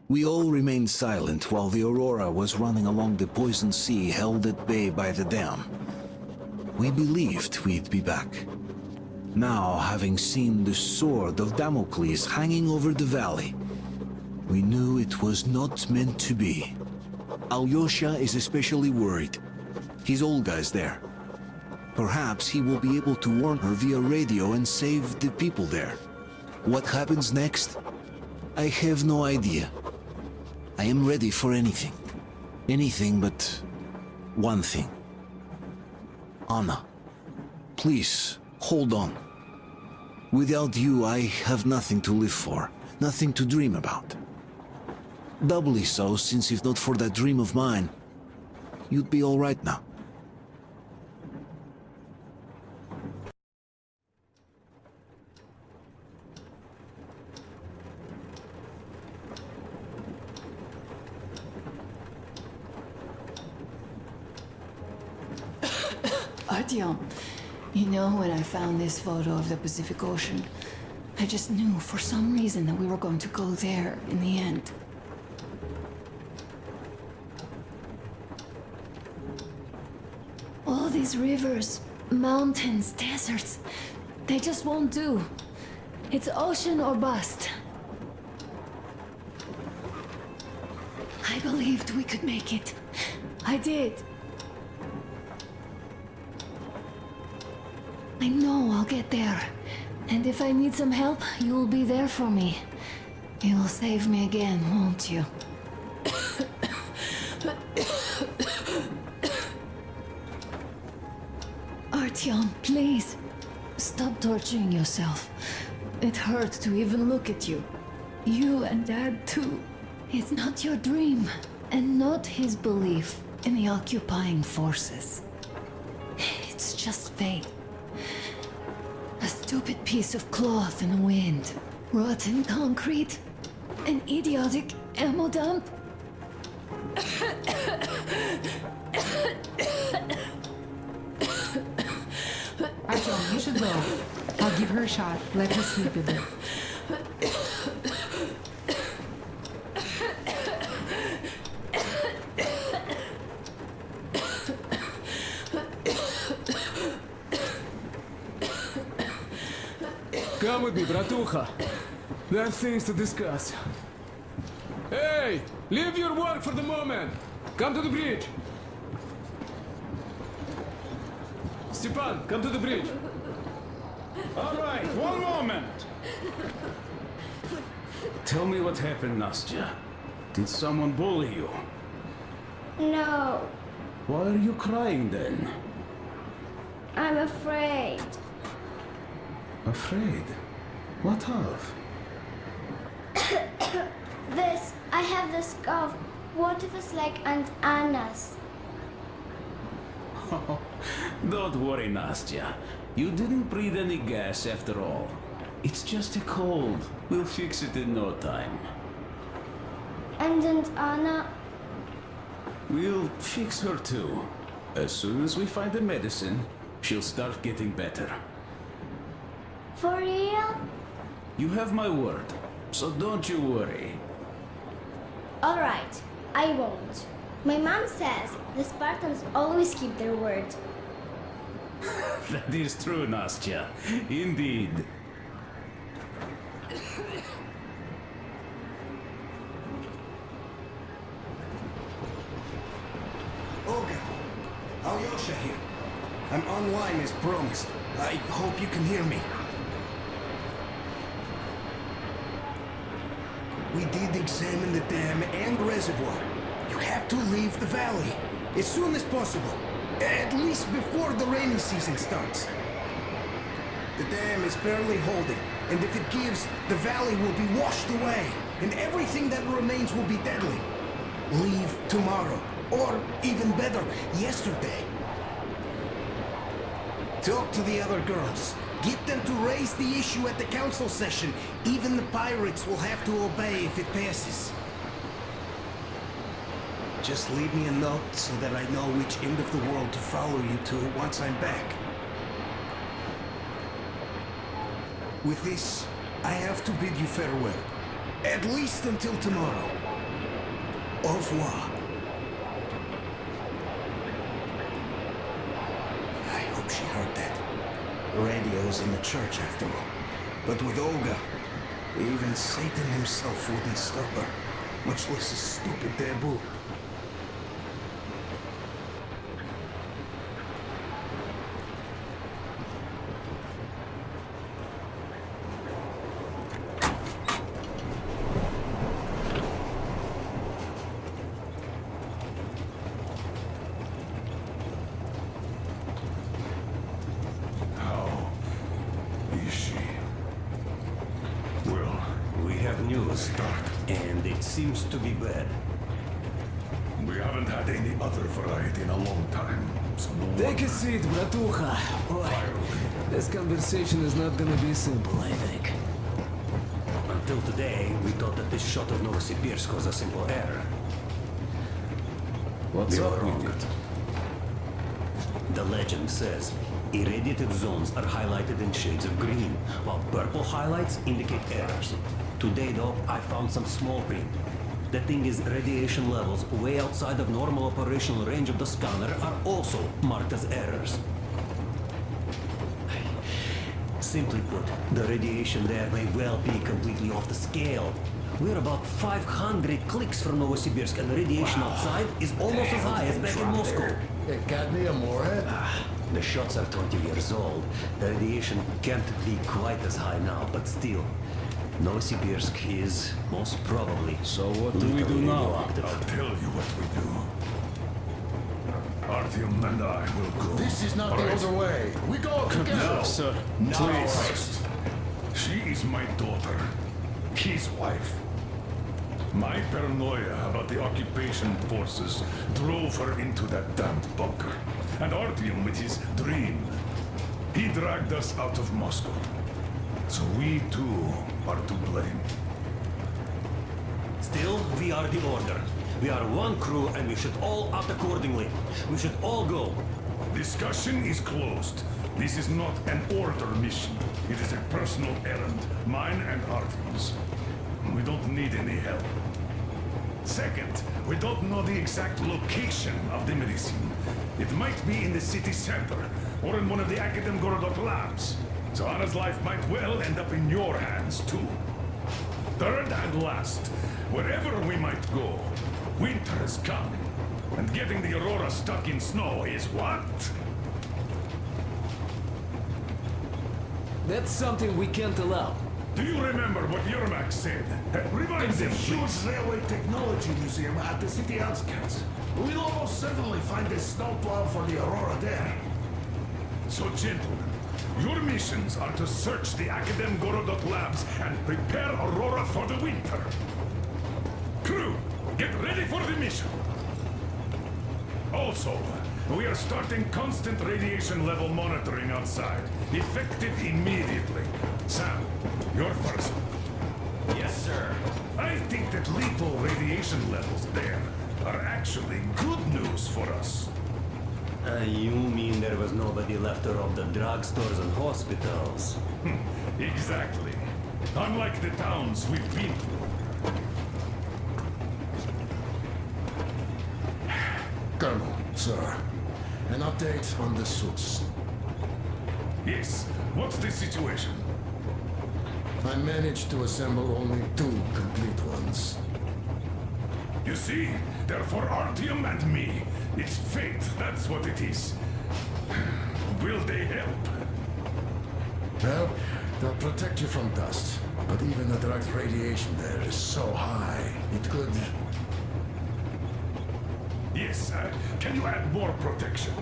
We all remained silent while the Aurora was running along the poison sea held at bay by the dam. We believed we'd be back. Now, having seen the sword of Damocles hanging over the valley, we knew it was not meant to be. Alyosha is especially worried. His old guy's there. Perhaps he will be able to warn her via radio and save the people there. What happens next? I have no idea. I am ready for anything. Anything but one thing. Anna, please, hold on. Without you, I have nothing to live for, nothing to dream about. Doubly so, since if not for that dream of mine, you'd be all right now. Artyom, you know, when I found this photo of the Pacific Ocean, I just knew for some reason that we were going to go there in the end. All these rivers, mountains, deserts, they just won't do. It's ocean or bust. I believed we could make it. I did. I know I'll get there. And if I need some help, you'll be there for me. You'll save me again, won't you? Artyom, please. Stop torturing yourself. It hurts to even look at you. You and Dad, too. It's not your dream, and not his belief in the occupying forces. It's just fate. A stupid piece of cloth in the wind. Rotten concrete. An idiotic ammo dump. Artyom, you should go. I'll give her a shot. Let her sleep a bit. Come with me, bratucha. There are things to discuss. Hey! Leave your work for the moment! Come to the bridge! Stepan, come to the bridge! All right, one moment. Tell me what happened, Nastya. Did someone bully you? No, Why are you crying then? I'm afraid. Afraid? What of? I have this cough. What if it's like Aunt Anna's? Don't worry, Nastya. You didn't breathe any gas after all. It's just a cold. We'll fix it in no time. And Aunt Anna? We'll fix her too. As soon as we find the medicine, she'll start getting better. For real? You have my word, so don't you worry. All right, I won't. My mom says the Spartans always keep their word. That is true, Nastya. Indeed. Olga, Alyosha here. I'm online as promised. I hope you can hear me. We did examine the dam and reservoir. You have to leave the valley as soon as possible. At least before the rainy season starts. The dam is barely holding, and if it gives, the valley will be washed away, and everything that remains will be deadly. Leave tomorrow, or even better, yesterday. Talk to the other girls. Get them to raise the issue at the council session. Even the pirates will have to obey if it passes. Just leave me a note so that I know which end of the world to follow you to once I'm back. With this, I have to bid you farewell. At least until tomorrow. Au revoir. I hope she heard that. The radio's in the church after all. But with Olga, even Satan himself wouldn't stop her, much less a stupid debut. And it seems to be bad. We haven't had any other variety in a long time, so no Take a seat, bratucha. Boy, this conversation is not gonna be simple, I think. Until today, we thought that this shot of Novosibirsk was a simple error. What's We up were with wrong. it? The legend says irradiated zones are highlighted in shades of green, while purple highlights indicate errors. Today, though, I found some small print. The thing is, radiation levels way outside of normal operational range of the scanner are also marked as errors. Simply put, the radiation there may well be completely off the scale. We're about 500 clicks from Novosibirsk, and the radiation outside is almost as high as back in Moscow. Cadmium warhead? The shots are 20 years old. The radiation can't be quite as high now, but still. Novosibirsk is most probably. So what do we do now? I'll tell you what we do. Artyom and I will go. This is not the Alright? other way. We go together. No, sir. Now Please. first. She is my daughter. His wife. My paranoia about the occupation forces drove her into that damned bunker. And Artyom with his dream. He dragged us out of Moscow. So we too are to blame. Still, we are the order. We are one crew and we should all act accordingly. We should all go. Discussion is closed. This is not an order mission. It is a personal errand, mine and Artyom's. We don't need any help. Second, we don't know the exact location of the medicine. It might be in the city center, or in one of the Akadem Gorodok labs. So Anna's life might well end up in your hands, too. Third and last, wherever we might go, winter is coming. And getting the Aurora stuck in snow is what? That's something we can't allow. Do you remember what Yermak said? Remind them, please. railway technology museum at the city outskirts. We'll almost certainly find a snowplow for the Aurora there. So, gentlemen, your missions are to search the Akadem Gorodok labs and prepare Aurora for the winter. Crew, get ready for the mission. Also, we are starting constant radiation level monitoring outside. Effective immediately. Sam, you're first. Yes, sir. I think that lethal radiation levels there are actually good news for us. You mean there was nobody left to rob the drugstores and hospitals? Exactly. Unlike the towns we've been through. Colonel, sir, an update on the suits. Yes, what's the situation? I managed to assemble only 2 complete ones. You see, they're for Artyom and me. It's fate, that's what it is. Will they help? Well, they'll protect you from dust. But even the direct radiation there is so high, it could... Yes, can you add more protection?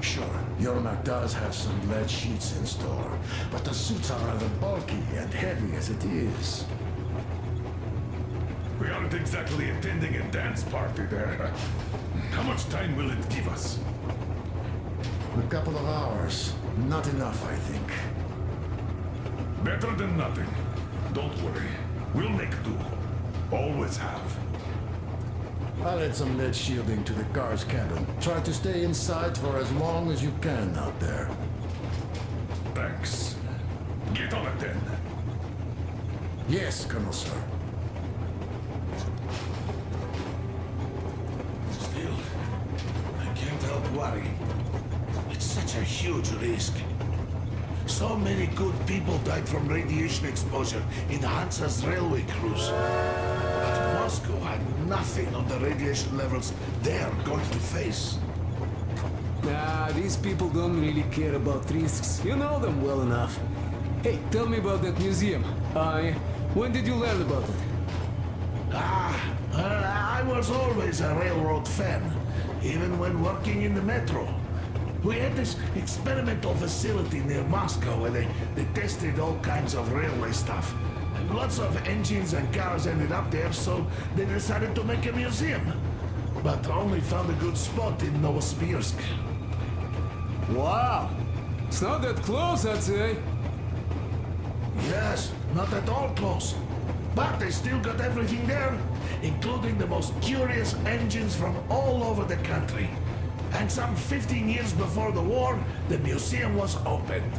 Sure, Yermak does have some lead sheets in store, but the suits are rather bulky and heavy as it is. We aren't exactly attending a dance party there. How much time will it give us? A couple of hours. Not enough, I think. Better than nothing. Don't worry. We'll make do. Always have. I'll add some lead shielding to the car's cabin. Try to stay inside for as long as you can out there. Thanks. Get on it then. Yes, Colonel, sir. huge risk. So many good people died from radiation exposure in Hansa's railway crews. But Moscow had nothing on the radiation levels they're going to face. Nah, these people don't really care about risks. You know them well enough. Hey, tell me about that museum. When did you learn about it? I was always a railroad fan, even when working in the metro. We had this experimental facility near Moscow where they tested all kinds of railway stuff. And lots of engines and cars ended up there, so they decided to make a museum. But only found a good spot in Novosibirsk. Wow! It's not that close, I'd say. Yes, not at all close. But they still got everything there, including the most curious engines from all over the country. And some 15 years before the war, the museum was opened.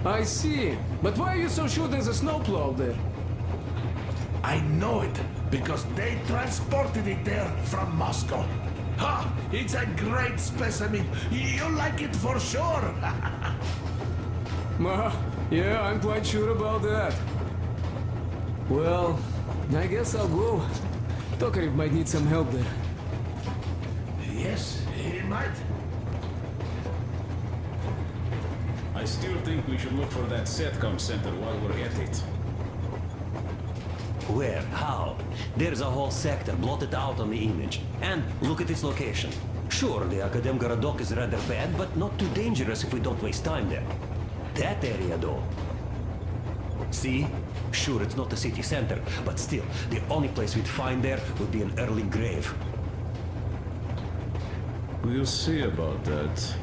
I see. But why are you so sure there's a snowplow there? I know it, because they transported it there from Moscow. Ha! It's a great specimen. You'll like it for sure. Yeah, I'm quite sure about that. Well, I guess I'll go. Tokarev might need some help there. Yes, he might. I still think we should look for that SATCOM center while we're at it. Where? How? There's a whole sector blotted out on the image. And look at its location. Sure, the Akademgorodok is rather bad, but not too dangerous if we don't waste time there. That area, though. See? Sure, it's not the city center, but still, the only place we'd find there would be an early grave. We'll see about that.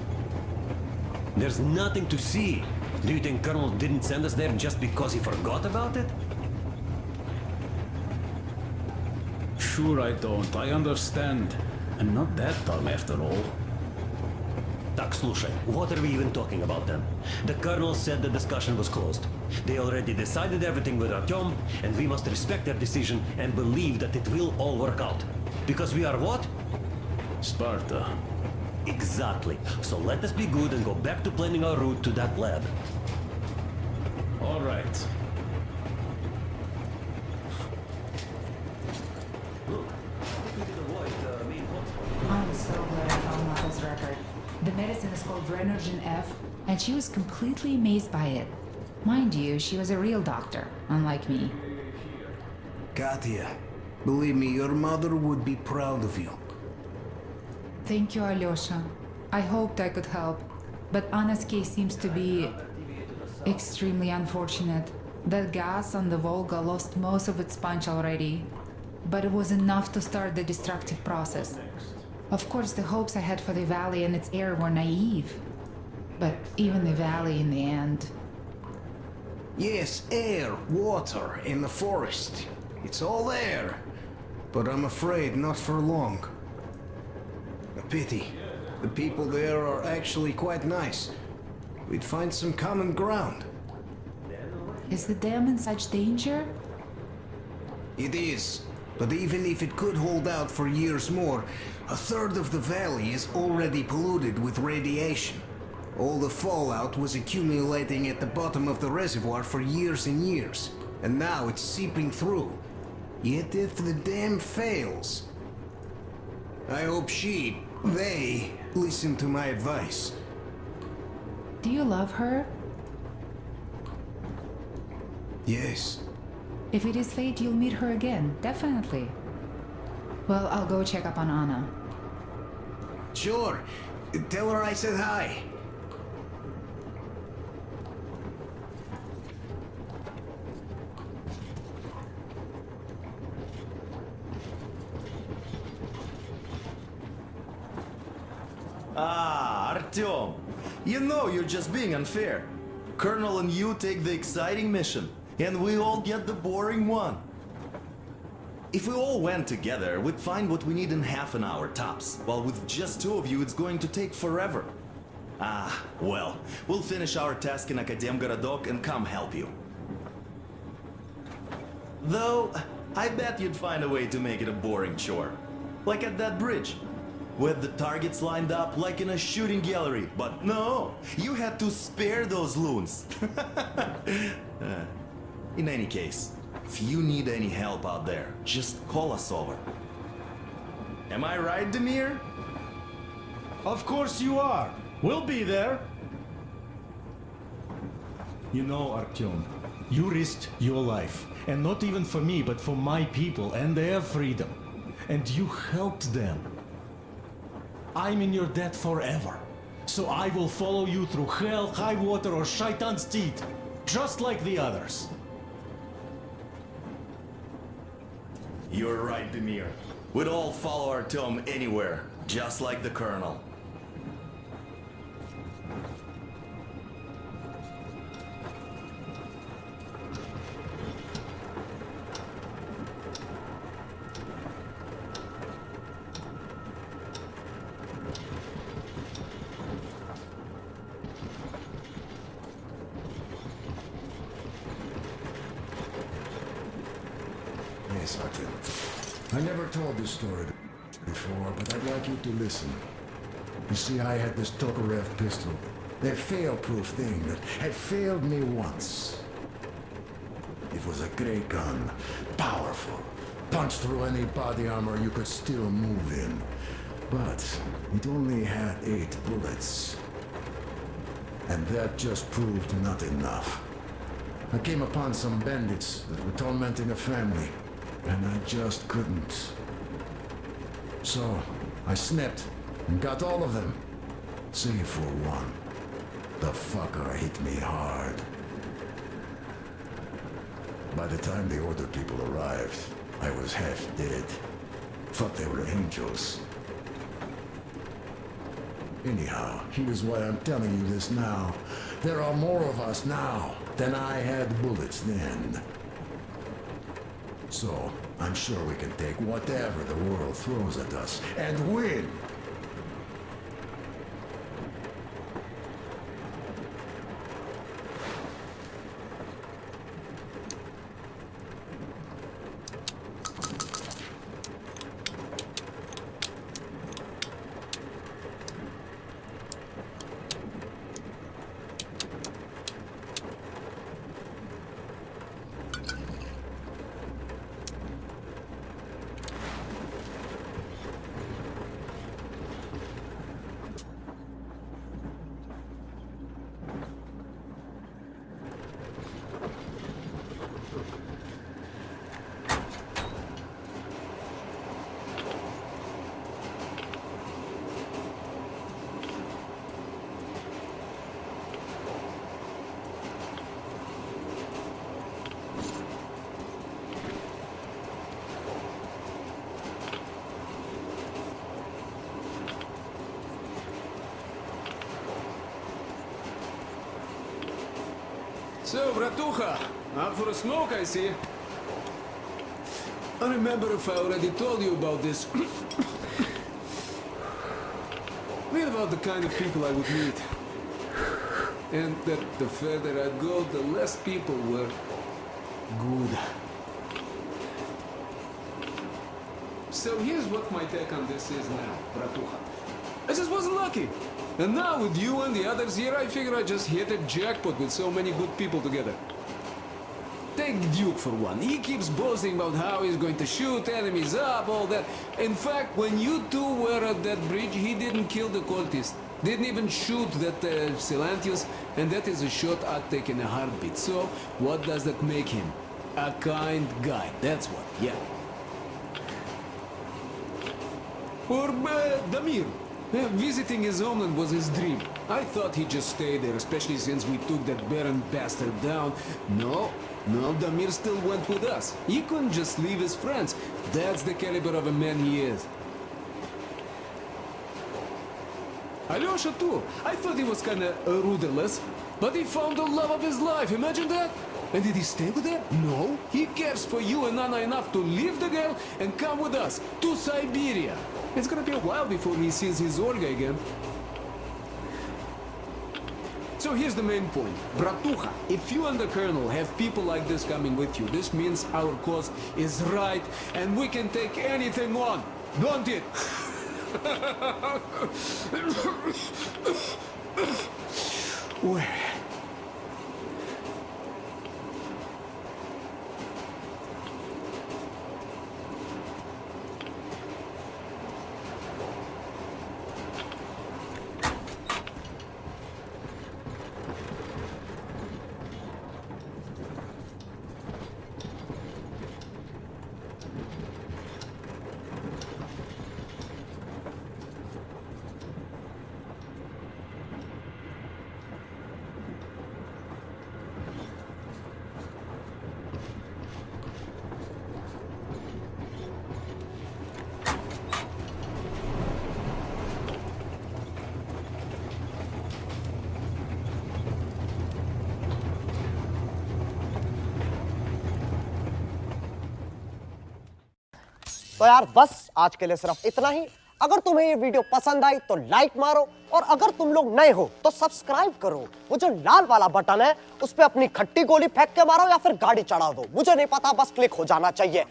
There's nothing to see. Do you think Colonel didn't send us there just because he forgot about it? Sure I don't, I understand. I'm not that dumb after all. Tak, слушай, what are we even talking about then? The Colonel said the discussion was closed. They already decided everything with Artyom, and we must respect their decision and believe that it will all work out. Because we are what? Sparta. Exactly. So let us be good and go back to planning our route to that lab. All right. I'm so glad I found Mother's record. The medicine is called Renergen F, and she was completely amazed by it. Mind you, she was a real doctor, unlike me. Katya, believe me, your mother would be proud of you. Thank you, Alyosha. I hoped I could help, but Anna's case seems to be extremely unfortunate. That gas on the Volga lost most of its punch already, but it was enough to start the destructive process. Of course, the hopes I had for the valley and its air were naive, but even the valley in the end. Yes, air, water, and the forest. It's all there. But I'm afraid not for long. A pity. The people there are actually quite nice. We'd find some common ground. Is the dam in such danger? It is. But even if it could hold out for years more, a third of the valley is already polluted with radiation. All the fallout was accumulating at the bottom of the reservoir for years and years, and now it's seeping through. Yet if the dam fails, I hope they listen to my advice. Do you love her? Yes. If it is fate, you'll meet her again, definitely. Well, I'll go check up on Anna. Sure. Tell her I said hi. Ah, Artyom. You know you're just being unfair. Colonel and you take the exciting mission, and we all get the boring one. If we all went together, we'd find what we need in half an hour tops, while with just two of you, it's going to take forever. Ah, well, we'll finish our task in Akademgorodok and come help you. Though, I bet you'd find a way to make it a boring chore. Like at that bridge. with the targets lined up like in a shooting gallery. But no, you had to spare those loons. In any case, if you need any help out there, just call us over. Am I right, Demir? Of course you are. We'll be there. You know, Artyom, you risked your life. And not even for me, but for my people and their freedom. And you helped them. I'm in your debt forever. So I will follow you through hell, high water, or Shaitan's teeth. Just like the others. You're right, Demir. We'd all follow Artyom anywhere, just like the Colonel. Yes, Artyom. I never told this story before, but I'd like you to listen. You see, I had this Tokarev pistol. That fail-proof thing that had failed me once. It was a great gun. Powerful. Punched through any body armor you could still move in. But it only had 8 bullets. And that just proved not enough. I came upon some bandits that were tormenting a family. And I just couldn't. So, I snapped and got all of them. Save for one. The fucker hit me hard. By the time the order people arrived, I was half dead. Thought they were angels. Anyhow, here's why I'm telling you this now. There are more of us now than I had bullets then. So, I'm sure we can take whatever the world throws at us and win! So, Bratucha, out for a smoke, I see. I remember if I already told you about this. Read about the kind of people I would meet. And that the further I'd go, the less people were good. So here's what my take on this is now, Bratucha. I just wasn't lucky. And now with you and the others here, I figure I just hit a jackpot with so many good people together. Take Duke for one. He keeps boasting about how he's going to shoot enemies up, all that. In fact, when you two were at that bridge, he didn't kill the cultist. Didn't even shoot that Silantius, and that is a shot I'd take in a heartbeat. So, what does that make him? A kind guy, that's what, yeah. Or Damir. Visiting his homeland was his dream. I thought he'd just stay there, especially since we took that Baron bastard down. No, Damir still went with us. He couldn't just leave his friends. That's the caliber of a man he is. Alyosha too. I thought he was kinda rudderless, but he found the love of his life, imagine that? And did he stay with her? No. He cares for you and Anna enough to leave the girl and come with us to Siberia. It's gonna be a while before he sees his Olga again. So here's the main point. Bratucha, if you and the Colonel have people like this coming with you, this means our cause is right and we can take anything on, don't it? Where? तो यार बस आज के लिए सिर्फ इतना ही। अगर तुम्हें ये वीडियो पसंद आई तो लाइक मारो, और अगर तुम लोग नए हो तो सब्सक्राइब करो। वो जो लाल वाला बटन है उस पे अपनी खट्टी गोली फेंक के मारो या फिर गाड़ी चढ़ा दो, मुझे नहीं पता, बस क्लिक हो जाना चाहिए।